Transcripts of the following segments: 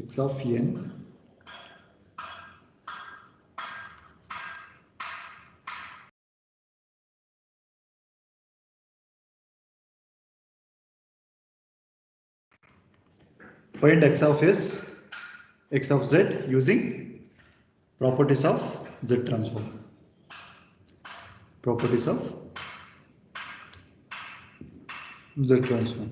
x of n find x of s, x of z using properties of z transform. Properties of z transform.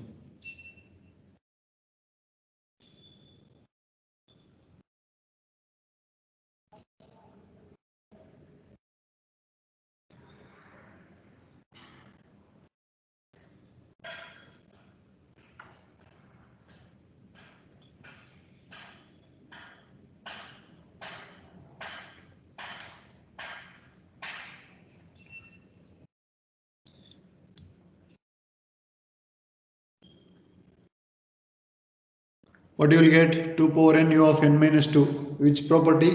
What you will get? 2 power n u of n minus 2. Which property?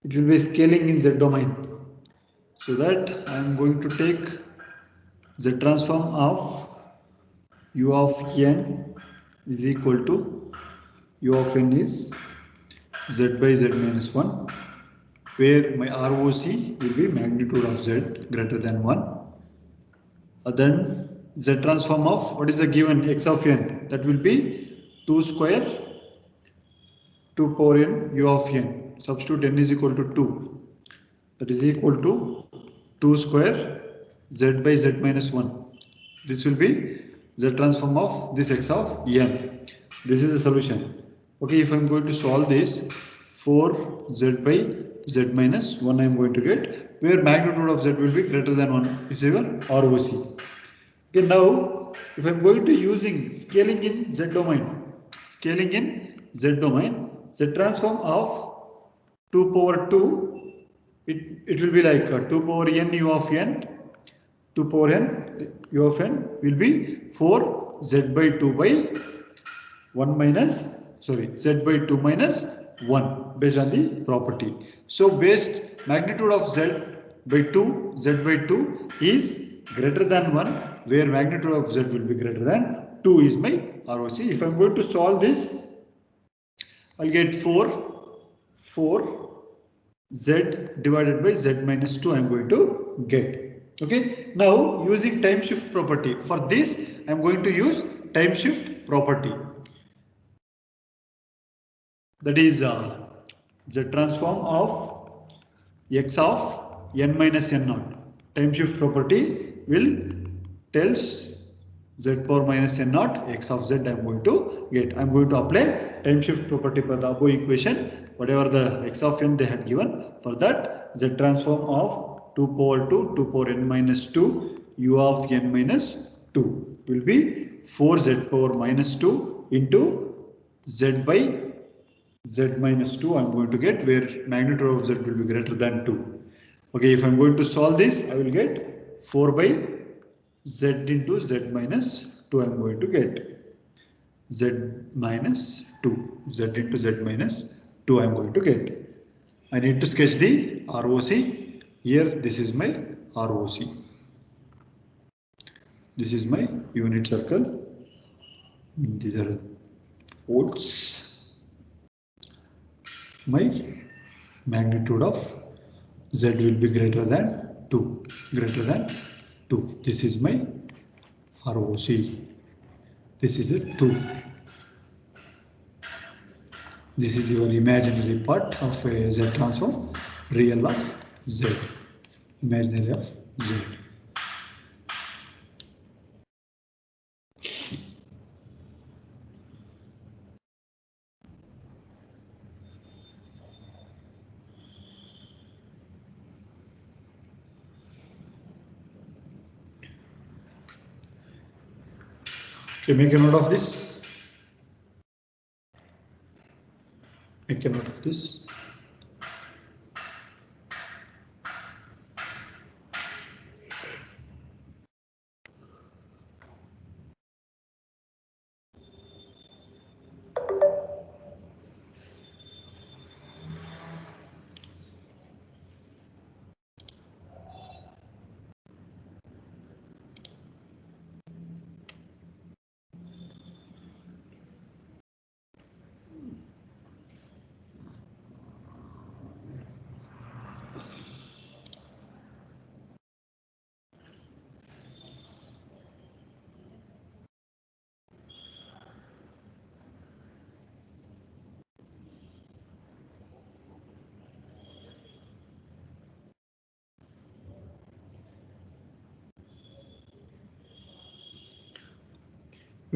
It will be scaling in z domain. So that I am going to take z transform of u of n is equal to u of n is z by z minus 1, where my ROC will be magnitude of z greater than 1. Then z transform of what is the given x of n, that will be 2 square 2 power n u of n. Substitute n is equal to 2, that is equal to 2 square z by z minus 1. This will be z transform of this x of n. This is the solution. Okay, if I am going to solve this, 4z by z minus 1 I am going to get, where magnitude of z will be greater than 1 is your ROC. Okay, now if I am going to using scaling in z domain, scaling in z domain, z transform of 2 power 2, it will be like 2 power n u of n, 2 power n u of n will be 4 z by 2 by 1 minus, sorry, z by 2 minus 1 based on the property. So based magnitude of z by 2, z by 2 is greater than 1, where magnitude of z will be greater than 2 is my ROC. If I am going to solve this, I will get 4 z divided by z minus 2 I am going to get. Okay, now using time shift property, for this I am going to use time shift property, that is the transform of x of n minus n naught. Time shift property will tells z power minus n naught x of z I am going to get. I am going to apply time shift property for the above equation, whatever the x of n they had given. For that, z transform of 2 power 2, 2 power n minus 2 u of n minus 2 will be 4z power minus 2 into z by z minus 2 I am going to get, where magnitude of z will be greater than 2. Okay, if I am going to solve this, I will get 4 by z into z minus 2 I am going to get z minus 2, z into z minus 2 I am going to get. I need to sketch the ROC. Here this is my ROC. This is my unit circle. These are volts. My magnitude of z will be greater than 2, greater than 2. This is my ROC. This is a 2. This is your imaginary part of a z transform, real of z, imaginary of z. Okay, make a note of this. Make a note of this.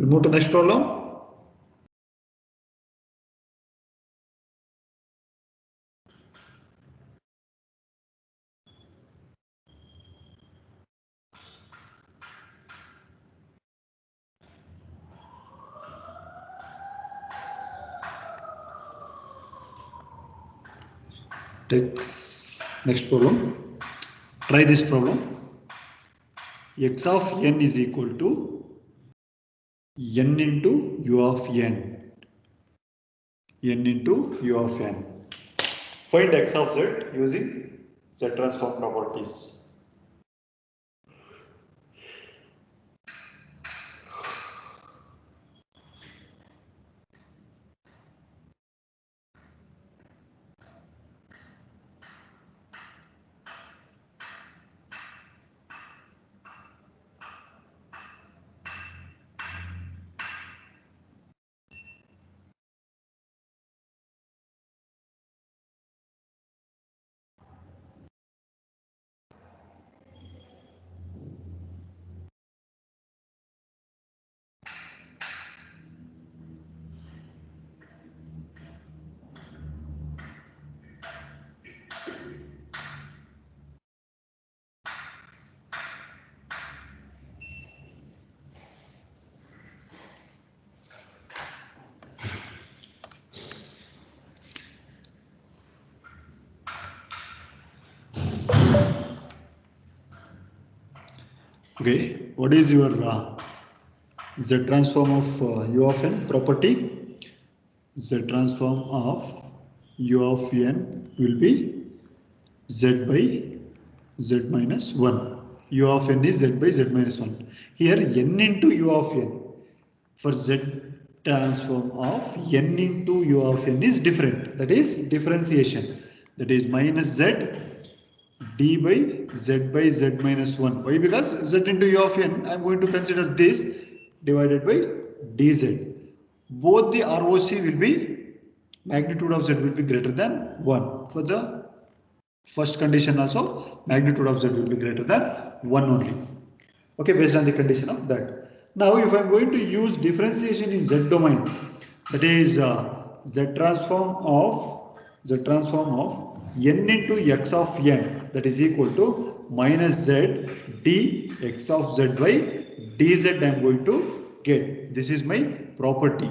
We'll move to next problem. Next problem. Try this problem. X of n is equal to n into u of n. N into u of n. Find x of z using Z transform properties. Okay, what is your Z transform of u of n property? Z transform of u of n will be z by z minus 1. U of n is z by z minus 1. Here n into u of n. For z transform of n into u of n is different. That is differentiation. That is minus z d by z minus 1. Why? Because z into u of n, I am going to consider this divided by dz. Both the ROC will be, magnitude of z will be greater than 1. For the first condition also, magnitude of z will be greater than 1 only. Okay, based on the condition of that. Now if I am going to use differentiation in z domain, that is z transform of n into x of n, that is equal to minus z dx of z by dz I am going to get. This is my property.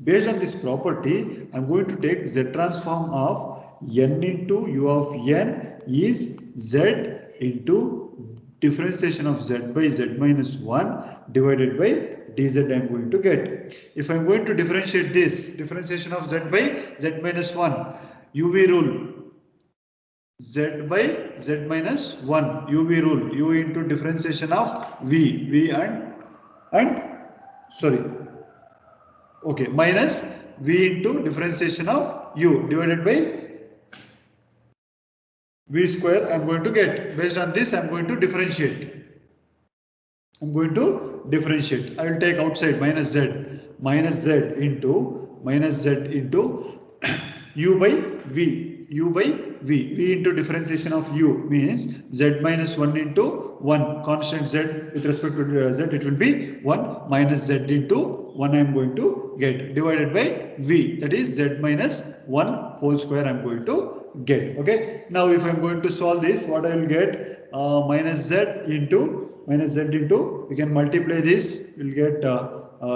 Based on this property, I am going to take z transform of n into u of n is z into differentiation of z by z minus 1 divided by dz I am going to get. If I am going to differentiate this, differentiation of z by z minus 1, uv rule, z by z minus 1, uv rule, u into differentiation of v and sorry, okay, minus v into differentiation of u divided by v square I am going to get. Based on this, I am going to differentiate. I will take outside minus z into u by v into differentiation of u means z minus 1 into 1 constant z with respect to z, it will be 1 minus z into 1 I am going to get divided by v, that is z minus 1 whole square I am going to get. Okay, now if I am going to solve this, what I will get, minus z into we can multiply this, we will get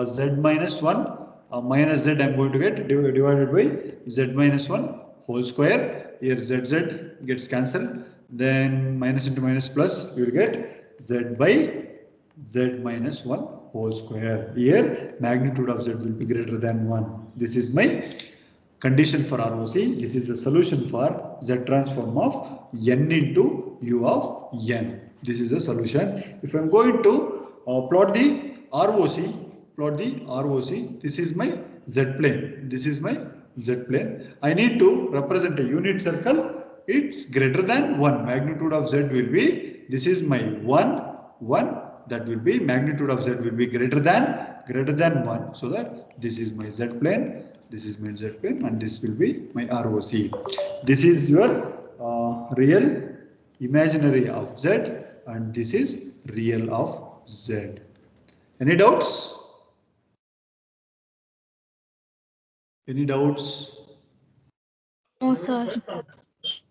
z minus 1 minus z I am going to get divided by z minus 1 whole square. Here z gets cancelled, then minus into minus plus, you will get z by z minus 1 whole square. Here magnitude of z will be greater than 1. This is my condition for ROC. This is the solution for z transform of n into u of n. This is the solution. If I am going to plot the ROC, this is my z plane. This is my z plane. I need to represent a unit circle. It's greater than 1. Magnitude of z will be, this is my 1. That will be, magnitude of z will be greater than 1. So that this is my z plane. This is my z plane, and this will be my ROC. This is your real imaginary of z, and this is real of z. Any doubts? Any doubts? No, sir.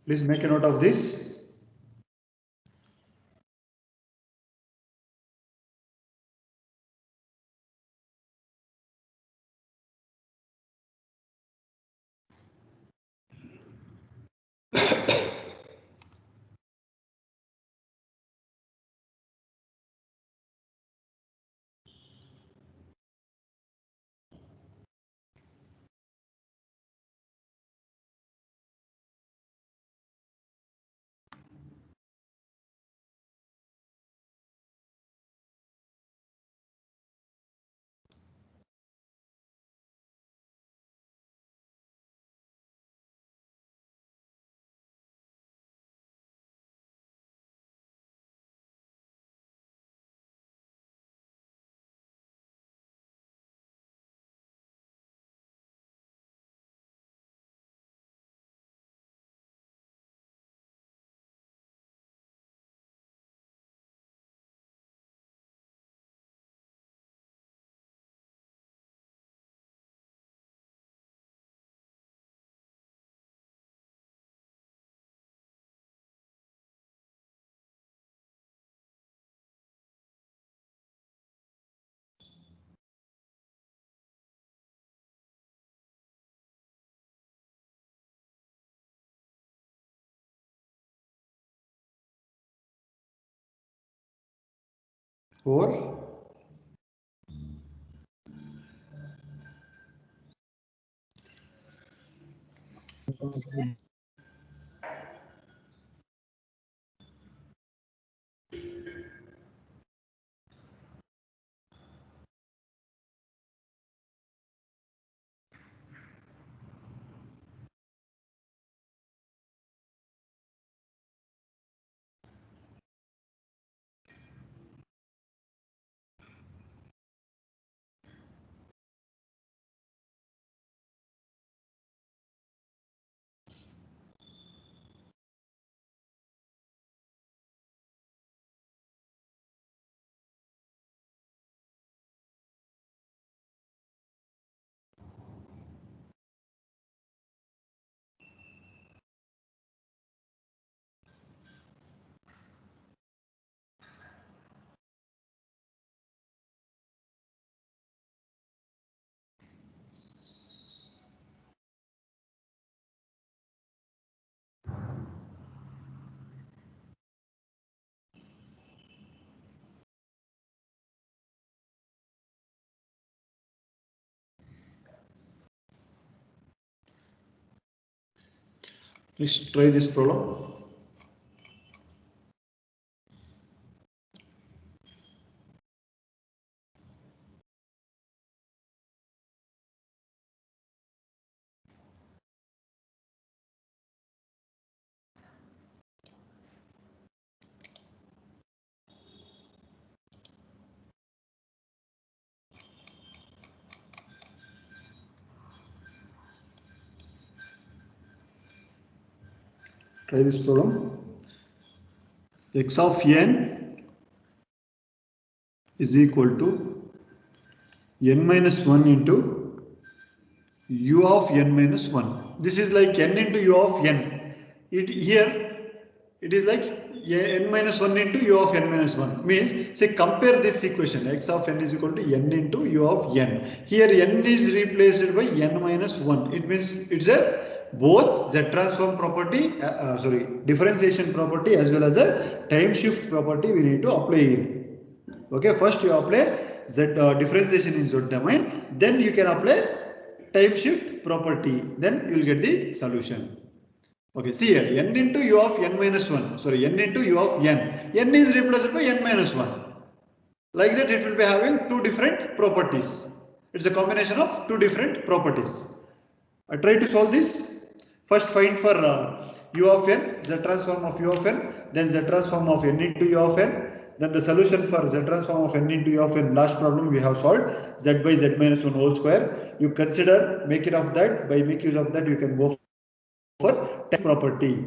Please make a note of this. Or please try this problem. Try this problem. X of n is equal to n minus 1 into u of n minus 1. This is like n into u of n. Here it is like n minus 1 into u of n minus 1. Means, say, compare this equation. X of n is equal to n into u of n. Here n is replaced by n minus 1. It means it's a both Z transform property, differentiation property as well as a time shift property we need to apply here. Okay, first you apply Z differentiation in Z domain, then you can apply time shift property, then you will get the solution. Okay, see here, n into u of n minus 1, sorry, n into u of n is replaced by n minus 1. Like that, it will be having two different properties. It's a combination of two different properties. I try to solve this. First, find for u of n, Z transform of u of n, then Z transform of n into u of n, then the solution for Z transform of n into u of n. Last problem we have solved, z by z minus 1 whole square. You consider, make it of that. By make use of that, you can go for time property.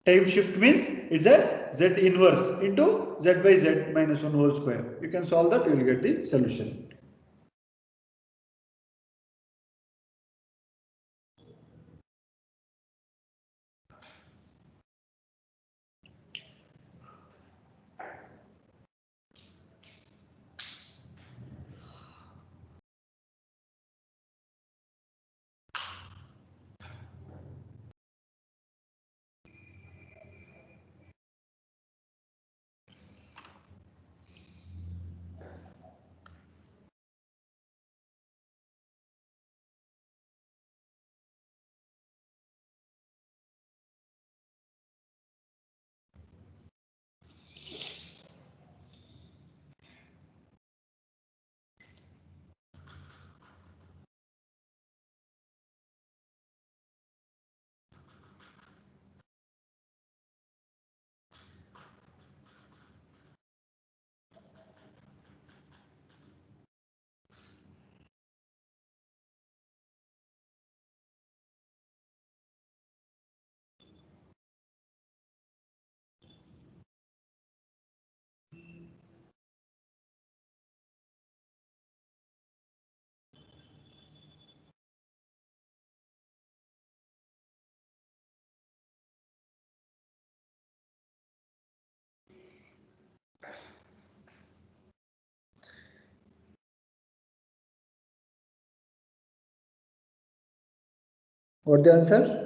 Time shift means it's a z inverse into z by z minus 1 whole square. You can solve that, you will get the solution. What the answer?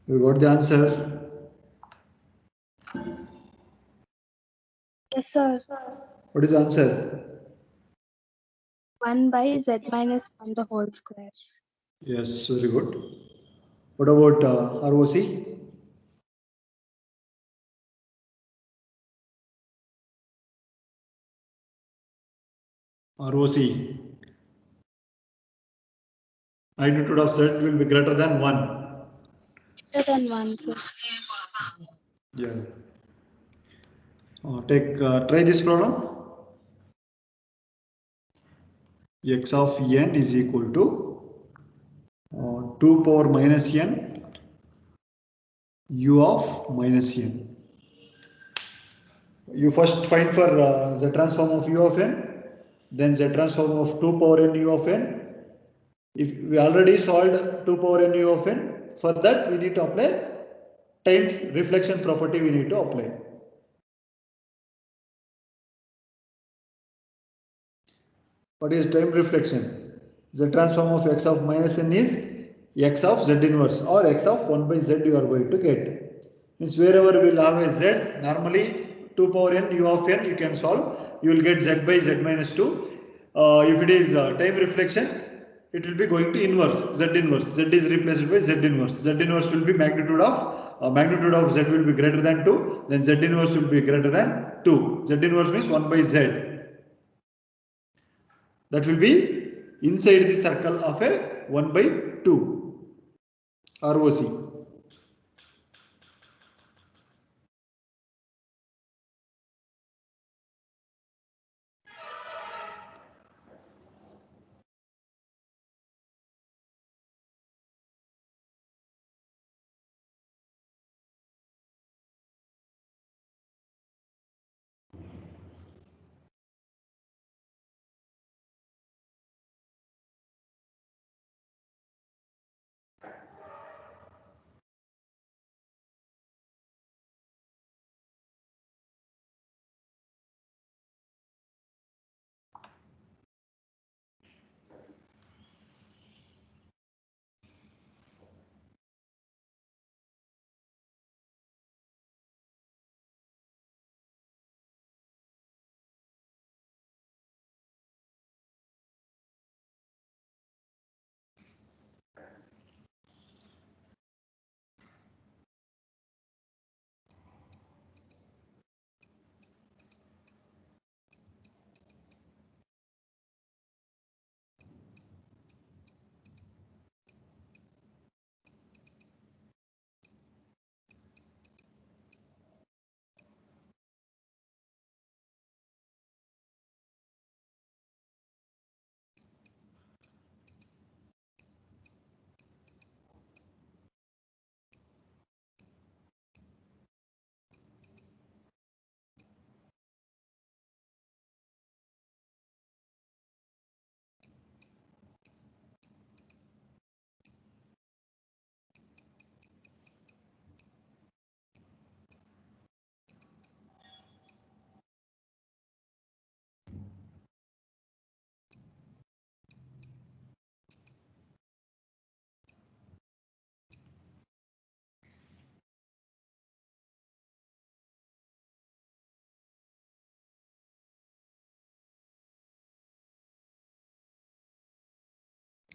You got the answer? Yes, sir. What is the answer? 1 by z minus 1 the whole square. Yes, very good. What about ROC? ROC. Magnitude of z will be greater than 1. Greater than 1, sir. Yeah. Try this problem. X of n is equal to 2 power minus n u of minus n. You first find for the transform of u of n, then the transform of 2 power n u of n. If we already solved 2 power n u of n, for that we need to apply time reflection property we need to apply. What is time reflection? The transform of x of minus n is x of z inverse or x of 1 by z you are going to get. Means wherever we will have a z, normally 2 power n u of n you can solve, you will get z by z minus 2. If it is time reflection, it will be going to inverse, z inverse. Z is replaced by z inverse. Z inverse will be magnitude of z will be greater than 2, then z inverse will be greater than 2. Z inverse means 1 by z. That will be inside the circle of a 1 by 2 ROC.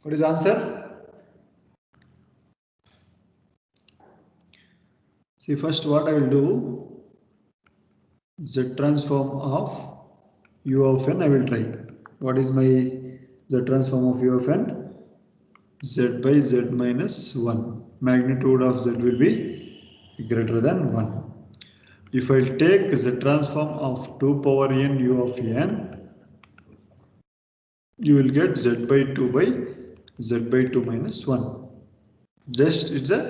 What is the answer? See, first what I will do, z transform of u of n I will try. What is my z transform of u of n? z by z minus 1. Magnitude of z will be greater than 1. If I take the transform of 2 power n u of n, you will get z by 2 by z by 2 minus 1. Just it's a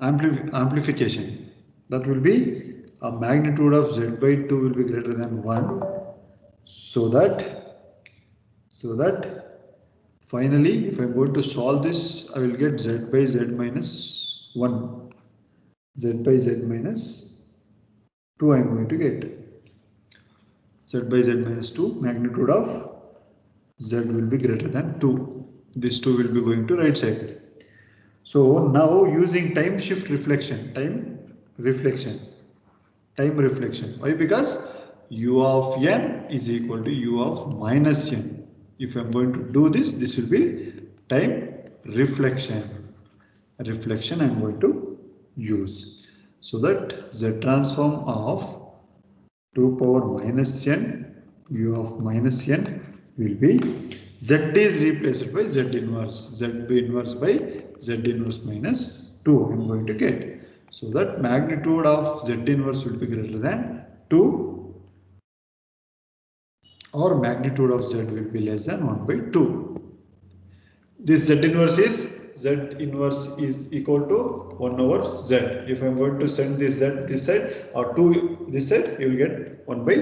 amplification. That will be a magnitude of z by 2 will be greater than 1, so that finally if I am going to solve this, I will get z by z minus 1, z by z minus 2 I am going to get. Z by z minus 2, magnitude of z will be greater than 2. This 2 will be going to right side. So now using time reflection. Why? Because u of n is equal to u of minus n. If I am going to do this, this will be time reflection. Reflection I am going to use. So that z transform of 2 power minus n u of minus n will be z is replaced by z inverse by z inverse minus 2 I am going to get. So that magnitude of z inverse will be greater than 2, or magnitude of z will be less than 1 by 2. This z inverse is equal to 1 over z. If I am going to send this z this side or 2 this side, you will get 1 by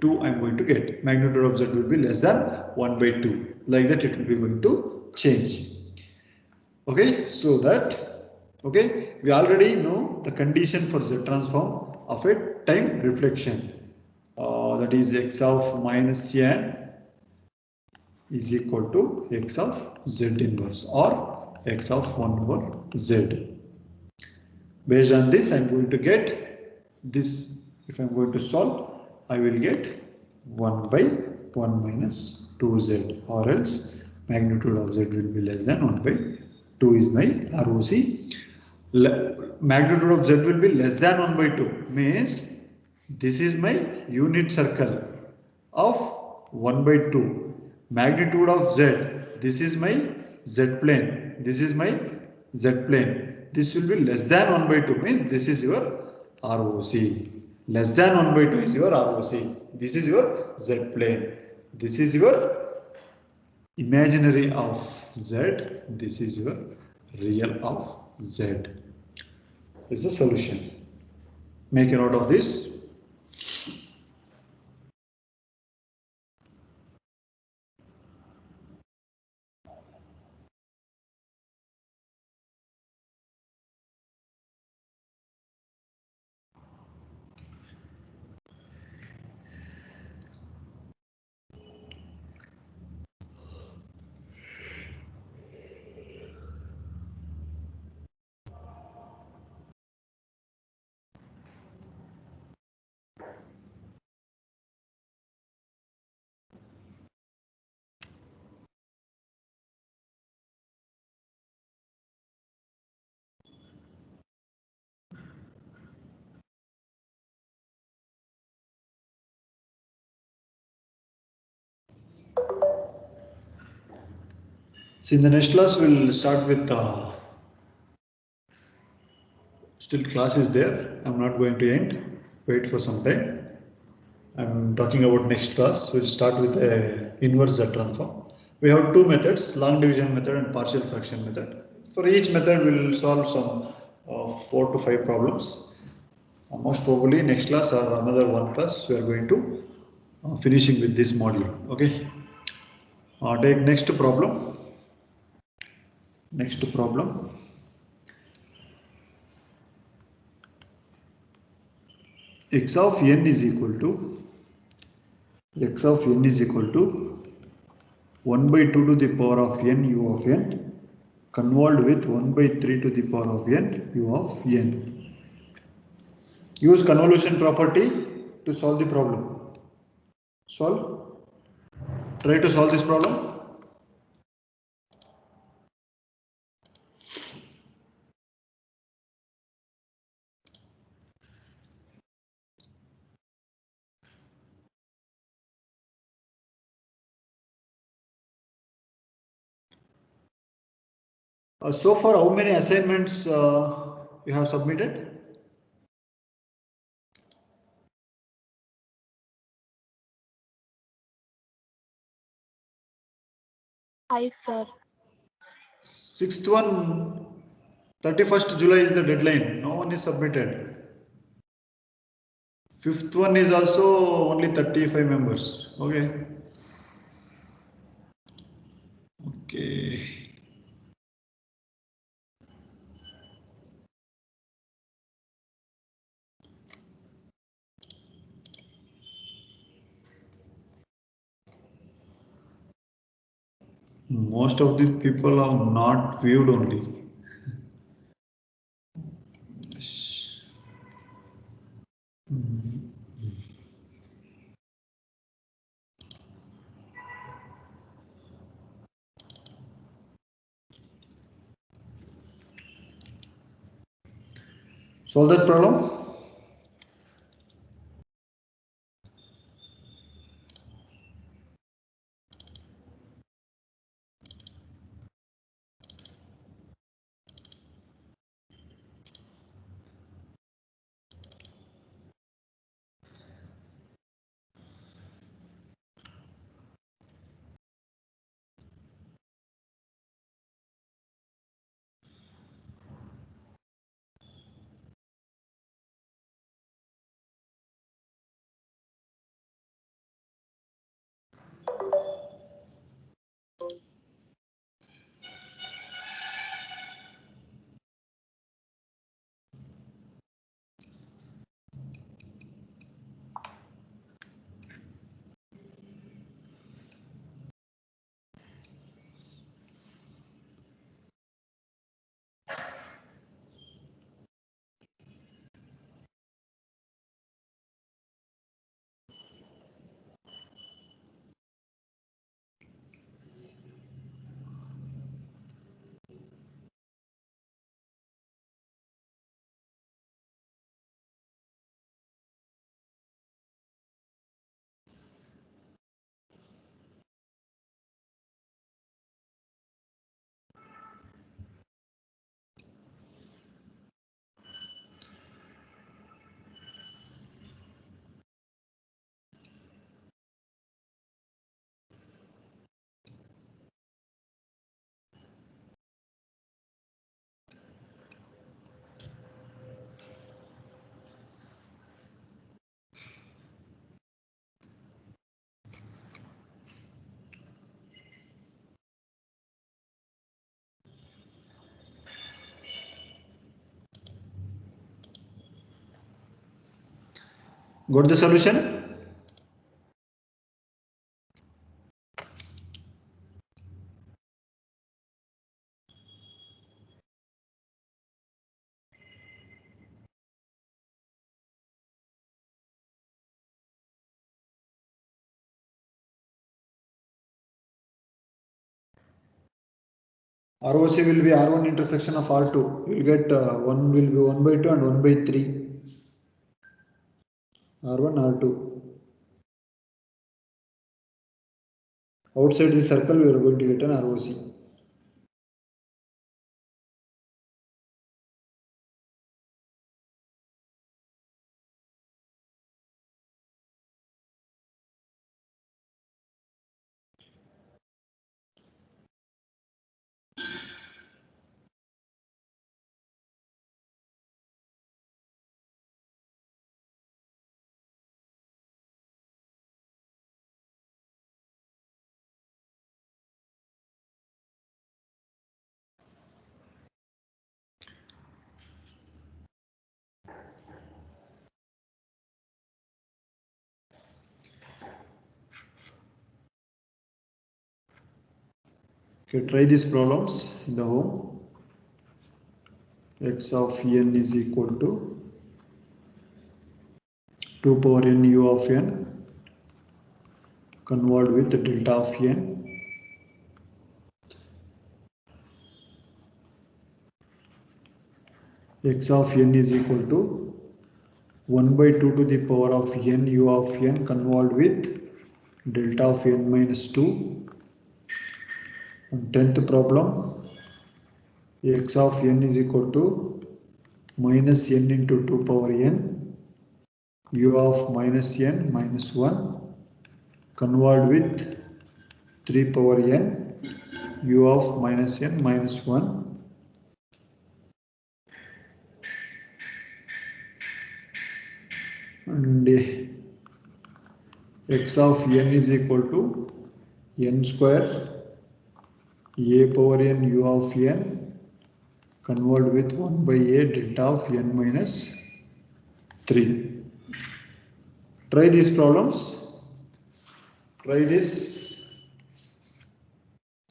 2 I am going to get. Magnitude of z will be less than 1 by 2. Like that it will be going to change. Okay, so that, okay, we already know the condition for z transform of a time reflection. That is x of minus n is equal to x of z inverse, or x of 1 over z. Based on this, I am going to get this. If I am going to solve, I will get 1 by 1 minus 2z, or else magnitude of z will be less than 1 by 2 is my ROC. Magnitude of z will be less than 1 by 2 means this is my unit circle of 1 by 2. Magnitude of z, this is my z plane, this is my z plane. This will be less than 1 by 2 means this is your ROC. Less than 1 by 2 is your ROC. This is your z plane. This is your imaginary of z. This is your real of z. Is the solution. Make a note of this. So in the next class, we'll start with still class is there. I'm not going to end. Wait for some time. I'm talking about next class. We'll start with a inverse Z transform. We have two methods: long division method and partial fraction method. For each method, we'll solve some 4 to 5 problems. Most probably next class or another one class, we are going to finishing with this module. Okay. Take next problem. Next problem. X of n is equal to 1 by 2 to the power of n u of n convolved with 1 by 3 to the power of n u of n. Use convolution property to solve the problem. Solve. Try to solve this problem. So far, how many assignments you have submitted? Five, sir. Sixth one, 31st July is the deadline. No one is submitted. Fifth one is also only 35 members. Okay. Okay. Most of the people have not viewed only. Yes. Solve that problem. Got the solution? ROC will be R1 intersection of R2. You will get 1 will be 1 by 2 and 1 by 3. R1, R2. Outside the circle, we are going to get an ROC. Okay, try these problems in the home. X of n is equal to 2 power n u of n convolved with delta of n. X of n is equal to 1 by 2 to the power of n u of n convolved with delta of n minus 2. And 10th problem. x of n is equal to minus n into 2 power n, u of minus n minus 1 convert with 3 power n, u of minus n minus 1 and x of n is equal to n square a power n u of n convert with 1 by a delta of n minus 3. Try these problems. Try this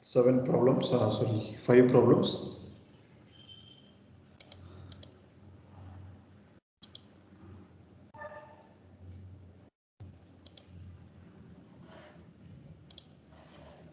7 problems, sorry, 5 problems.